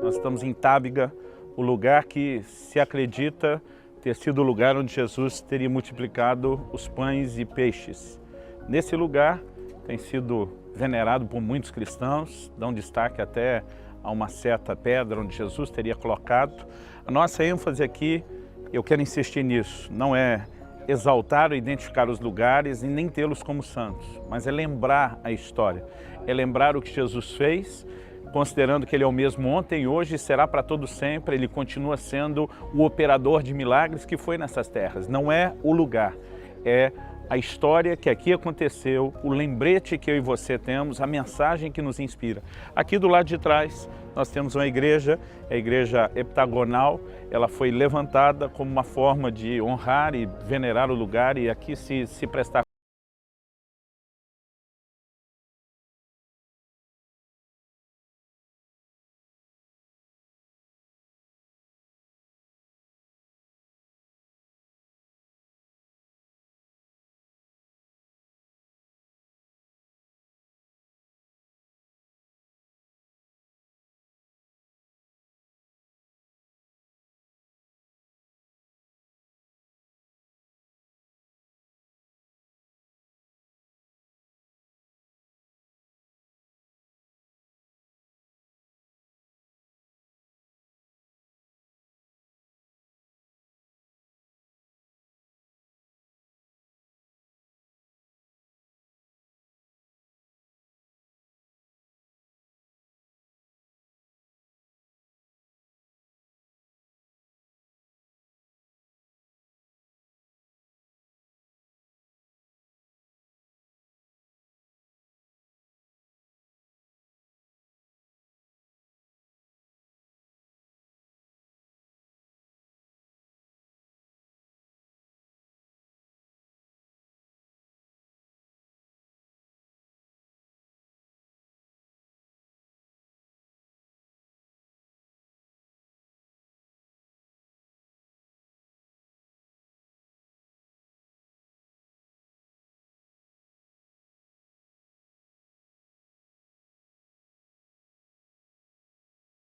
Nós estamos em Itábiga, o lugar que se acredita ter sido o lugar onde Jesus teria multiplicado os pães e peixes. Nesse lugar tem sido venerado por muitos cristãos, dão destaque até a uma certa pedra onde Jesus teria colocado. A nossa ênfase aqui, eu quero insistir nisso, não é exaltar ou identificar os lugares e nem tê-los como santos, mas é lembrar a história, é lembrar o que Jesus fez, considerando que Ele é o mesmo ontem e hoje e será para todo sempre. Ele continua sendo o operador de milagres que foi nessas terras. Não é o lugar, é a história que aqui aconteceu, o lembrete que eu e você temos, a mensagem que nos inspira. Aqui do lado de trás nós temos uma igreja, a igreja heptagonal. Ela foi levantada como uma forma de honrar e venerar o lugar e aqui se prestar.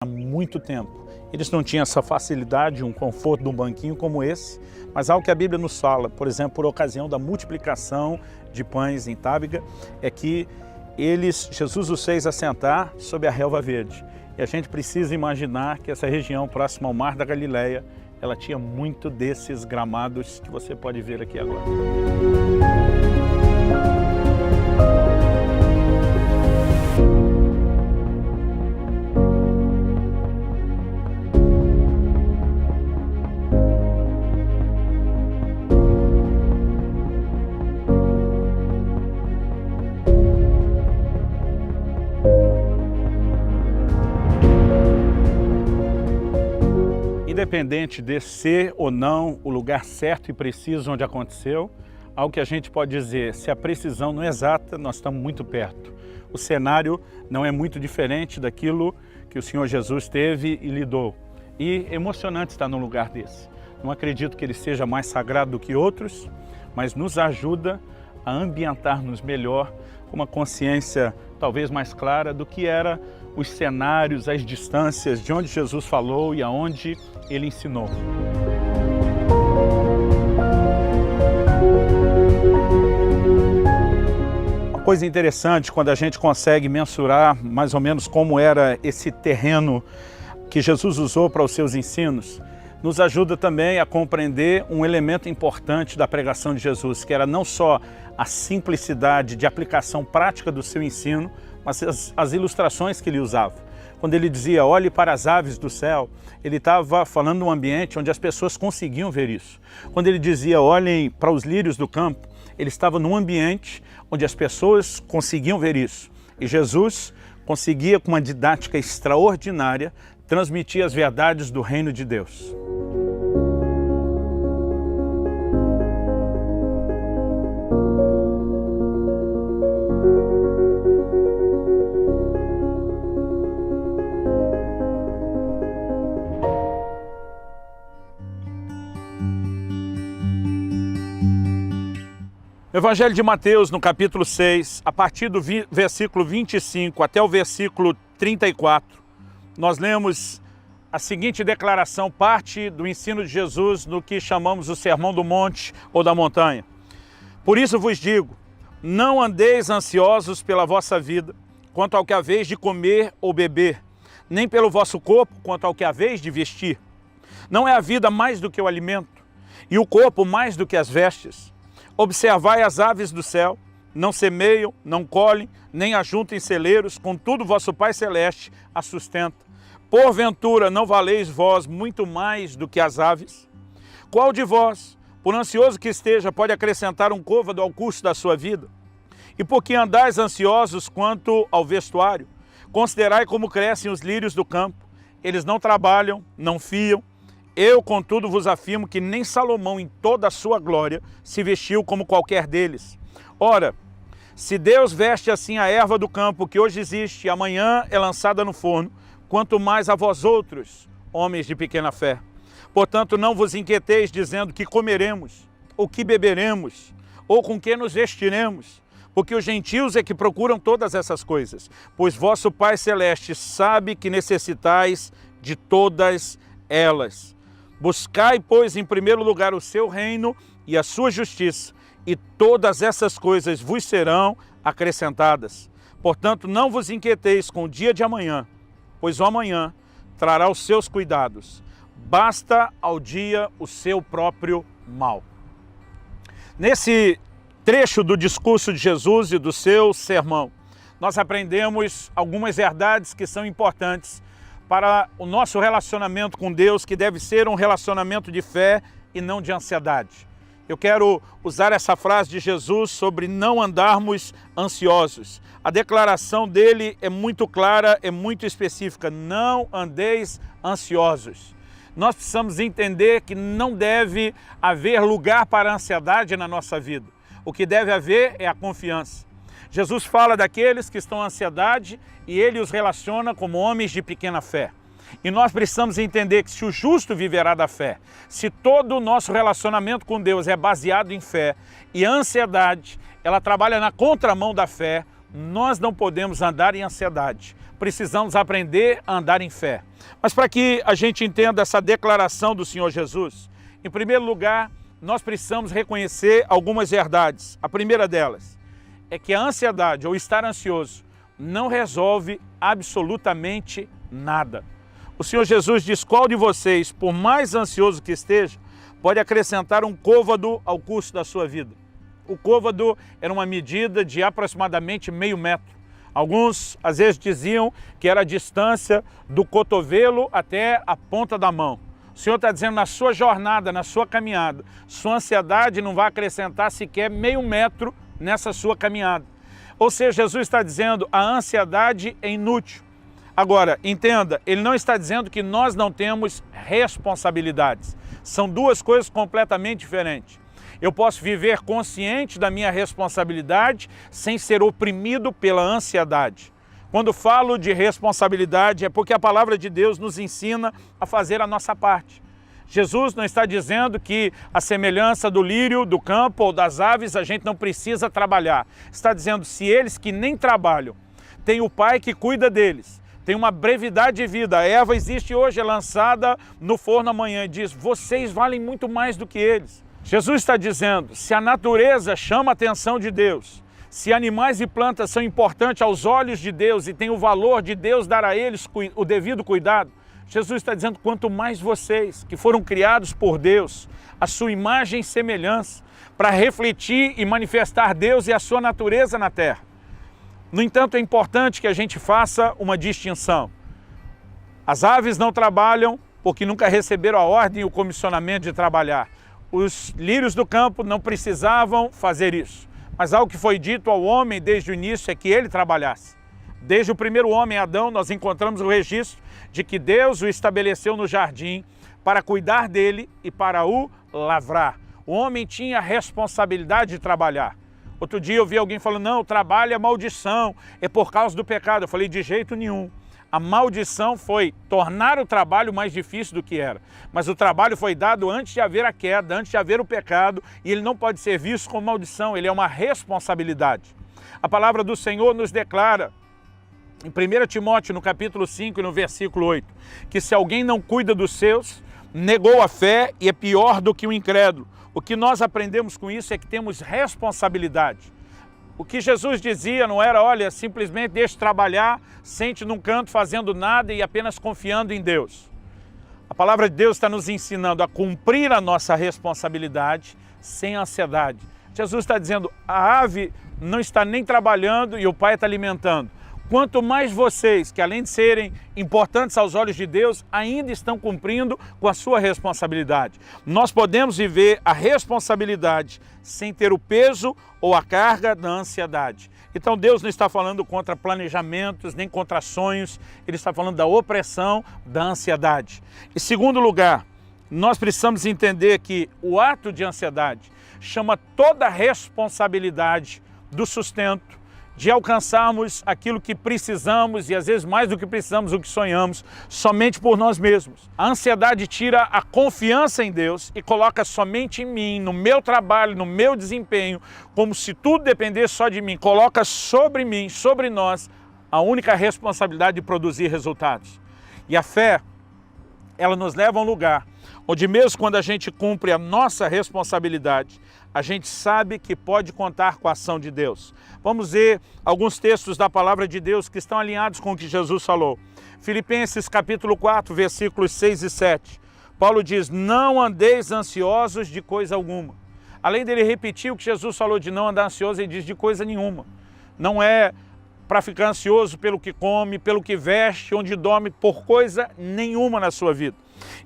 Há muito tempo. Eles não tinham essa facilidade, um conforto de um banquinho como esse, mas algo que a Bíblia nos fala, por exemplo, por ocasião da multiplicação de pães em Itábiga, é que Jesus os fez assentar sob a relva verde. E a gente precisa imaginar que essa região próxima ao Mar da Galileia, ela tinha muito desses gramados que você pode ver aqui agora. Independente de ser ou não o lugar certo e preciso onde aconteceu, algo que a gente pode dizer, se a precisão não é exata, nós estamos muito perto. O cenário não é muito diferente daquilo que o Senhor Jesus teve e lidou. E é emocionante estar num lugar desse. Não acredito que ele seja mais sagrado do que outros, mas nos ajuda a ambientar-nos melhor, com uma consciência talvez mais clara do que era os cenários, as distâncias de onde Jesus falou e aonde ele ensinou. Uma coisa interessante quando a gente consegue mensurar mais ou menos como era esse terreno que Jesus usou para os seus ensinos, nos ajuda também a compreender um elemento importante da pregação de Jesus, que era não só a simplicidade de aplicação prática do seu ensino, mas as ilustrações que ele usava. Quando ele dizia, olhe para as aves do céu, ele estava falando de um ambiente onde as pessoas conseguiam ver isso. Quando ele dizia, olhem para os lírios do campo, ele estava num ambiente onde as pessoas conseguiam ver isso. E Jesus conseguia, com uma didática extraordinária, transmitir as verdades do reino de Deus. No Evangelho de Mateus, no capítulo 6, a partir do versículo 25 até o versículo 34, nós lemos a seguinte declaração, parte do ensino de Jesus no que chamamos o Sermão do Monte ou da Montanha. Por isso vos digo, não andeis ansiosos pela vossa vida, quanto ao que haveis de comer ou beber, nem pelo vosso corpo, quanto ao que haveis de vestir. Não é a vida mais do que o alimento, e o corpo mais do que as vestes? Observai as aves do céu, não semeiam, não colhem, nem ajuntem celeiros, contudo vosso Pai Celeste as sustenta. Porventura não valeis vós muito mais do que as aves? Qual de vós, por ansioso que esteja, pode acrescentar um côvado ao curso da sua vida? E por que andais ansiosos quanto ao vestuário? Considerai como crescem os lírios do campo. Eles não trabalham, não fiam. Eu, contudo, vos afirmo que nem Salomão, em toda a sua glória, se vestiu como qualquer deles. Ora, se Deus veste assim a erva do campo, que hoje existe e amanhã é lançada no forno, quanto mais a vós outros, homens de pequena fé. Portanto, não vos inquieteis dizendo que comeremos, ou que beberemos, ou com que nos vestiremos, porque os gentios é que procuram todas essas coisas, pois vosso Pai Celeste sabe que necessitais de todas elas. Buscai, pois, em primeiro lugar o seu reino e a sua justiça, e todas essas coisas vos serão acrescentadas. Portanto, não vos inquieteis com o dia de amanhã, pois o amanhã trará os seus cuidados. Basta ao dia o seu próprio mal. Nesse trecho do discurso de Jesus e do seu sermão, nós aprendemos algumas verdades que são importantes para o nosso relacionamento com Deus, que deve ser um relacionamento de fé e não de ansiedade. Eu quero usar essa frase de Jesus sobre não andarmos ansiosos. A declaração dele é muito clara, é muito específica. Não andeis ansiosos. Nós precisamos entender que não deve haver lugar para a ansiedade na nossa vida. O que deve haver é a confiança. Jesus fala daqueles que estão em ansiedade e ele os relaciona como homens de pequena fé. E nós precisamos entender que se o justo viverá da fé, se todo o nosso relacionamento com Deus é baseado em fé e a ansiedade, ela trabalha na contramão da fé, nós não podemos andar em ansiedade. Precisamos aprender a andar em fé. Mas para que a gente entenda essa declaração do Senhor Jesus, em primeiro lugar, nós precisamos reconhecer algumas verdades. A primeira delas é que a ansiedade ou estar ansioso não resolve absolutamente nada. O Senhor Jesus diz, qual de vocês, por mais ansioso que esteja, pode acrescentar um côvado ao curso da sua vida? O côvado era uma medida de aproximadamente meio metro. Alguns, às vezes, diziam que era a distância do cotovelo até a ponta da mão. O Senhor está dizendo, na sua jornada, na sua caminhada, sua ansiedade não vai acrescentar sequer meio metro nessa sua caminhada. Ou seja, Jesus está dizendo, a ansiedade é inútil. Agora, entenda, ele não está dizendo que nós não temos responsabilidades. São duas coisas completamente diferentes. Eu posso viver consciente da minha responsabilidade sem ser oprimido pela ansiedade. Quando falo de responsabilidade é porque a palavra de Deus nos ensina a fazer a nossa parte. Jesus não está dizendo que a semelhança do lírio, do campo ou das aves a gente não precisa trabalhar. Está dizendo, se eles que nem trabalham, têm o Pai que cuida deles, tem uma brevidade de vida. A erva existe hoje, é lançada no forno amanhã e diz, vocês valem muito mais do que eles. Jesus está dizendo, se a natureza chama a atenção de Deus, se animais e plantas são importantes aos olhos de Deus e tem o valor de Deus dar a eles o devido cuidado, Jesus está dizendo, quanto mais vocês, que foram criados por Deus, a sua imagem e semelhança, para refletir e manifestar Deus e a sua natureza na terra. No entanto, é importante que a gente faça uma distinção. As aves não trabalham porque nunca receberam a ordem e o comissionamento de trabalhar. Os lírios do campo não precisavam fazer isso. Mas algo que foi dito ao homem desde o início é que ele trabalhasse. Desde o primeiro homem, Adão, nós encontramos o registro de que Deus o estabeleceu no jardim para cuidar dele e para o lavrar. O homem tinha a responsabilidade de trabalhar. Outro dia eu vi alguém falando, não, o trabalho é maldição, é por causa do pecado. Eu falei, de jeito nenhum. A maldição foi tornar o trabalho mais difícil do que era. Mas o trabalho foi dado antes de haver a queda, antes de haver o pecado, e ele não pode ser visto como maldição, ele é uma responsabilidade. A palavra do Senhor nos declara em 1 Timóteo, no capítulo 5 e no versículo 8, que se alguém não cuida dos seus, negou a fé e é pior do que o incrédulo. O que nós aprendemos com isso é que temos responsabilidade. O que Jesus dizia não era, olha, simplesmente deixe trabalhar, sente num canto fazendo nada e apenas confiando em Deus. A palavra de Deus está nos ensinando a cumprir a nossa responsabilidade sem ansiedade. Jesus está dizendo, a ave não está nem trabalhando e o Pai está alimentando. Quanto mais vocês, que além de serem importantes aos olhos de Deus, ainda estão cumprindo com a sua responsabilidade. Nós podemos viver a responsabilidade sem ter o peso ou a carga da ansiedade. Então Deus não está falando contra planejamentos, nem contra sonhos, Ele está falando da opressão da ansiedade. Em segundo lugar, nós precisamos entender que o ato de ansiedade chama toda a responsabilidade do sustento, de alcançarmos aquilo que precisamos e às vezes mais do que precisamos, o que sonhamos, somente por nós mesmos. A ansiedade tira a confiança em Deus e coloca somente em mim, no meu trabalho, no meu desempenho, como se tudo dependesse só de mim. Coloca sobre mim, sobre nós, a única responsabilidade de produzir resultados. E a fé, ela nos leva a um lugar onde mesmo quando a gente cumpre a nossa responsabilidade, a gente sabe que pode contar com a ação de Deus. Vamos ver alguns textos da palavra de Deus que estão alinhados com o que Jesus falou. Filipenses capítulo 4, versículos 6 e 7. Paulo diz, não andeis ansiosos de coisa alguma. Além dele repetir o que Jesus falou de não andar ansioso, ele diz de coisa nenhuma. Não é para ficar ansioso pelo que come, pelo que veste, onde dorme, por coisa nenhuma na sua vida.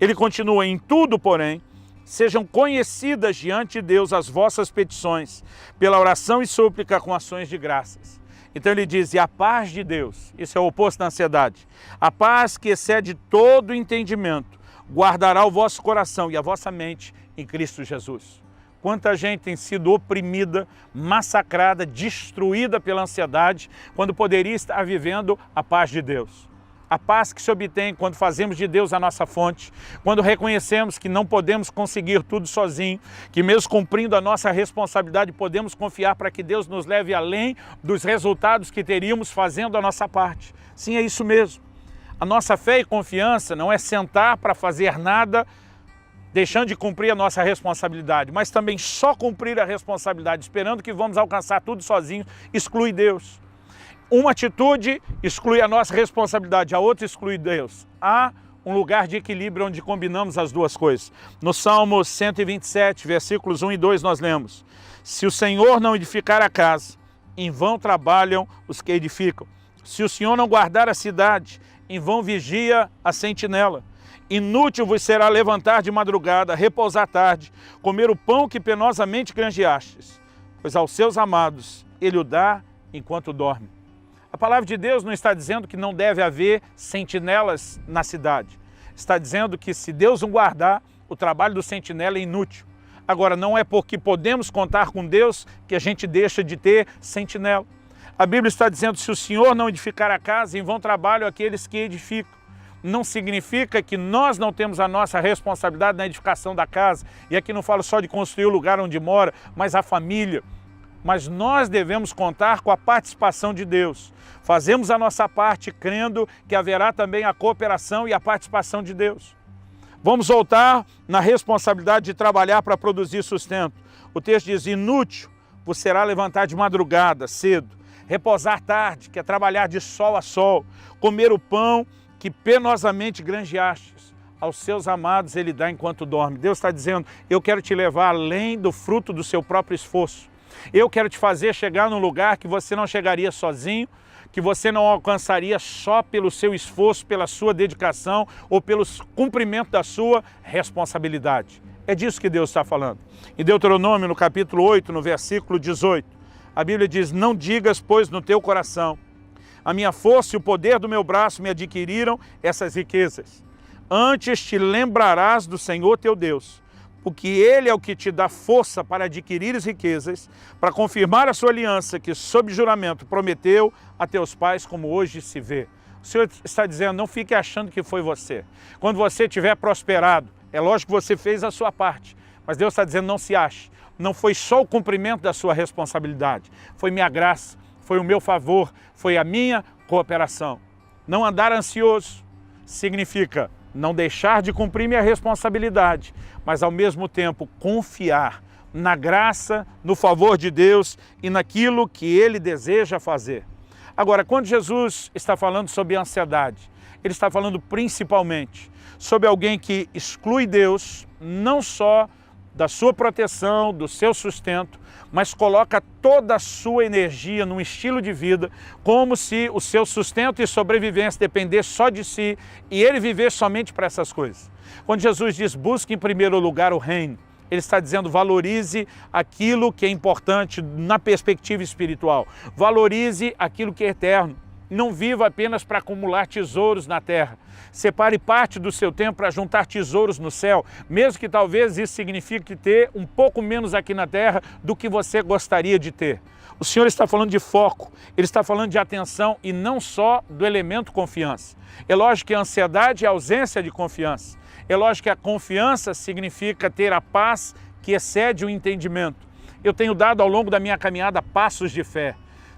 Ele continua, em tudo, porém, sejam conhecidas diante de Deus as vossas petições, pela oração e súplica com ações de graças. Então ele diz, e a paz de Deus, isso é o oposto da ansiedade, a paz que excede todo entendimento, guardará o vosso coração e a vossa mente em Cristo Jesus. Quanta gente tem sido oprimida, massacrada, destruída pela ansiedade, quando poderia estar vivendo a paz de Deus. A paz que se obtém quando fazemos de Deus a nossa fonte, quando reconhecemos que não podemos conseguir tudo sozinho, que mesmo cumprindo a nossa responsabilidade podemos confiar para que Deus nos leve além dos resultados que teríamos fazendo a nossa parte. Sim, é isso mesmo. A nossa fé e confiança não é sentar para fazer nada, deixando de cumprir a nossa responsabilidade, mas também só cumprir a responsabilidade, esperando que vamos alcançar tudo sozinhos, exclui Deus. Uma atitude exclui a nossa responsabilidade, a outra exclui Deus. Há um lugar de equilíbrio onde combinamos as duas coisas. No Salmo 127, versículos 1 e 2, nós lemos, se o Senhor não edificar a casa, em vão trabalham os que edificam. Se o Senhor não guardar a cidade, em vão vigia a sentinela. Inútil vos será levantar de madrugada, repousar tarde, comer o pão que penosamente granjeastes, pois aos seus amados ele o dá enquanto dorme. A palavra de Deus não está dizendo que não deve haver sentinelas na cidade. Está dizendo que se Deus não guardar, o trabalho do sentinela é inútil. Agora, não é porque podemos contar com Deus que a gente deixa de ter sentinela. A Bíblia está dizendo, se o Senhor não edificar a casa, em vão trabalham aqueles que edificam. Não significa que nós não temos a nossa responsabilidade na edificação da casa. E aqui não falo só de construir o lugar onde mora, mas a família. Mas nós devemos contar com a participação de Deus. Fazemos a nossa parte crendo que haverá também a cooperação e a participação de Deus. Vamos voltar na responsabilidade de trabalhar para produzir sustento. O texto diz, inútil vos será levantar de madrugada, cedo, repousar tarde, que é trabalhar de sol a sol, comer o pão que penosamente granjeastes. Aos seus amados ele dá enquanto dorme. Deus está dizendo, eu quero te levar além do fruto do seu próprio esforço. Eu quero te fazer chegar num lugar que você não chegaria sozinho, que você não alcançaria só pelo seu esforço, pela sua dedicação ou pelo cumprimento da sua responsabilidade. É disso que Deus está falando. Em Deuteronômio, no capítulo 8, no versículo 18, a Bíblia diz, não digas, pois, no teu coração, a minha força e o poder do meu braço me adquiriram essas riquezas. Antes te lembrarás do Senhor teu Deus, porque Ele é o que te dá força para adquirir as riquezas, para confirmar a sua aliança que, sob juramento, prometeu a teus pais, como hoje se vê. O Senhor está dizendo, não fique achando que foi você. Quando você tiver prosperado, é lógico que você fez a sua parte, mas Deus está dizendo, não se ache. Não foi só o cumprimento da sua responsabilidade, foi minha graça, foi o meu favor, foi a minha cooperação. Não andar ansioso significa não deixar de cumprir minha responsabilidade, mas ao mesmo tempo confiar na graça, no favor de Deus e naquilo que Ele deseja fazer. Agora, quando Jesus está falando sobre ansiedade, Ele está falando principalmente sobre alguém que exclui Deus, não só da sua proteção, do seu sustento, mas coloca toda a sua energia num estilo de vida, como se o seu sustento e sobrevivência dependesse só de si e ele viver somente para essas coisas. Quando Jesus diz, busque em primeiro lugar o reino, Ele está dizendo, valorize aquilo que é importante na perspectiva espiritual. Valorize aquilo que é eterno. Não viva apenas para acumular tesouros na terra. Separe parte do seu tempo para juntar tesouros no céu, mesmo que talvez isso signifique ter um pouco menos aqui na terra do que você gostaria de ter. O Senhor está falando de foco, Ele está falando de atenção e não só do elemento confiança. É lógico que a ansiedade é a ausência de confiança. É lógico que a confiança significa ter a paz que excede o entendimento. Eu tenho dado ao longo da minha caminhada passos de fé.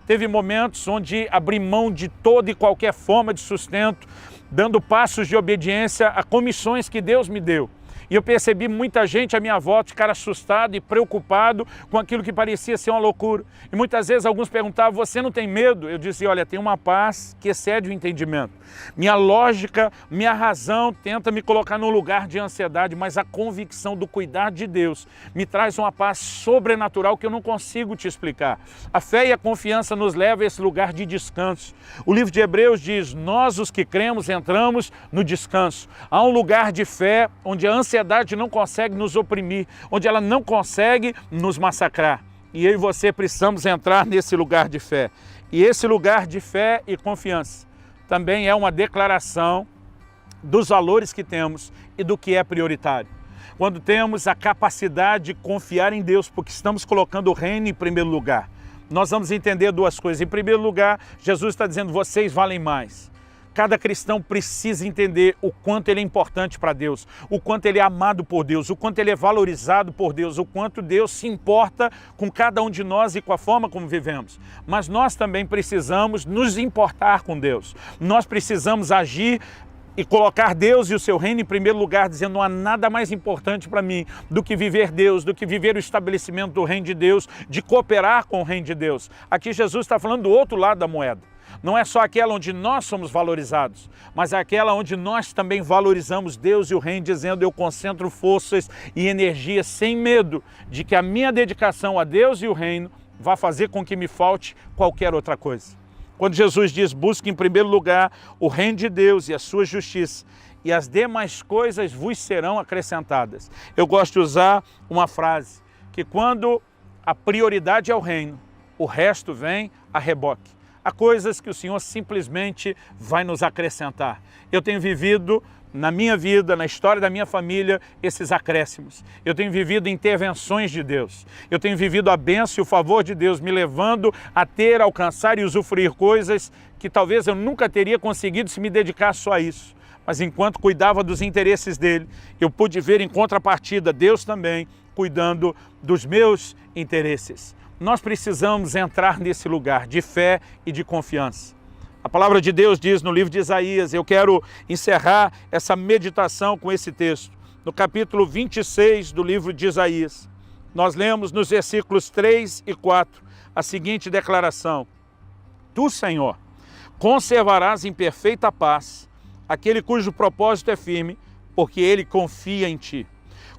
Teve momentos onde abri mão de toda e qualquer forma de sustento, dando passos de obediência a comissões que Deus me deu. E eu percebi muita gente à minha volta ficar assustado e preocupado com aquilo que parecia ser uma loucura. E muitas vezes alguns perguntavam, você não tem medo? Eu dizia, olha, tem uma paz que excede o entendimento. Minha lógica, minha razão tenta me colocar num lugar de ansiedade, mas a convicção do cuidado de Deus me traz uma paz sobrenatural que eu não consigo te explicar. A fé e a confiança nos levam a esse lugar de descanso. O livro de Hebreus diz, nós os que cremos entramos no descanso. Há um lugar de fé onde a ansiedade não consegue nos oprimir, onde ela não consegue nos massacrar. E eu e você precisamos entrar nesse lugar de fé. E esse lugar de fé e confiança também é uma declaração dos valores que temos e do que é prioritário. Quando temos a capacidade de confiar em Deus, porque estamos colocando o reino em primeiro lugar, nós vamos entender duas coisas. Em primeiro lugar, Jesus está dizendo, vocês valem mais. Cada cristão precisa entender o quanto ele é importante para Deus, o quanto ele é amado por Deus, o quanto ele é valorizado por Deus, o quanto Deus se importa com cada um de nós e com a forma como vivemos. Mas nós também precisamos nos importar com Deus. Nós precisamos agir e colocar Deus e o seu reino em primeiro lugar, dizendo não há nada mais importante para mim do que viver Deus, do que viver o estabelecimento do reino de Deus, de cooperar com o reino de Deus. Aqui Jesus está falando do outro lado da moeda. Não é só aquela onde nós somos valorizados, mas é aquela onde nós também valorizamos Deus e o reino, dizendo eu concentro forças e energia sem medo de que a minha dedicação a Deus e o reino vá fazer com que me falte qualquer outra coisa. Quando Jesus diz, busque em primeiro lugar o reino de Deus e a sua justiça, e as demais coisas vos serão acrescentadas. Eu gosto de usar uma frase, que quando a prioridade é o reino, o resto vem a reboque. Há coisas que o Senhor simplesmente vai nos acrescentar. Eu tenho vivido na minha vida, na história da minha família, esses acréscimos. Eu tenho vivido intervenções de Deus. Eu tenho vivido a bênção e o favor de Deus me levando a ter, alcançar e usufruir coisas que talvez eu nunca teria conseguido se me dedicar só a isso. Mas enquanto cuidava dos interesses dele, eu pude ver em contrapartida Deus também cuidando dos meus interesses. Nós precisamos entrar nesse lugar de fé e de confiança. A palavra de Deus diz no livro de Isaías, eu quero encerrar essa meditação com esse texto. No capítulo 26 do livro de Isaías, nós lemos nos versículos 3 e 4 a seguinte declaração. Tu, Senhor, conservarás em perfeita paz aquele cujo propósito é firme, porque ele confia em ti.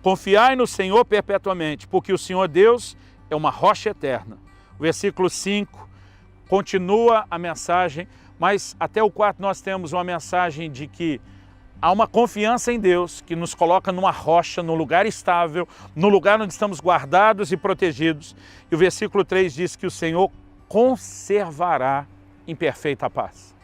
Confiai no Senhor perpetuamente, porque o Senhor Deus é uma rocha eterna. O versículo 5 continua a mensagem, mas até o 4 nós temos uma mensagem de que há uma confiança em Deus que nos coloca numa rocha, num lugar estável, no lugar onde estamos guardados e protegidos. E o versículo 3 diz que o Senhor conservará em perfeita paz.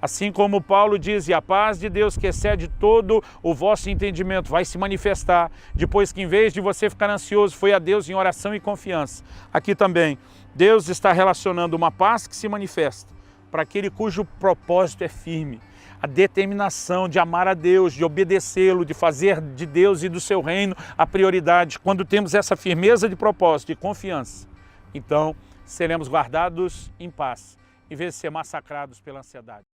Assim como Paulo diz, e a paz de Deus que excede todo o vosso entendimento vai se manifestar, depois que em vez de você ficar ansioso, foi a Deus em oração e confiança. Aqui também, Deus está relacionando uma paz que se manifesta para aquele cujo propósito é firme. A determinação de amar a Deus, de obedecê-lo, de fazer de Deus e do seu reino a prioridade. Quando temos essa firmeza de propósito e confiança, então seremos guardados em paz em vez de ser massacrados pela ansiedade.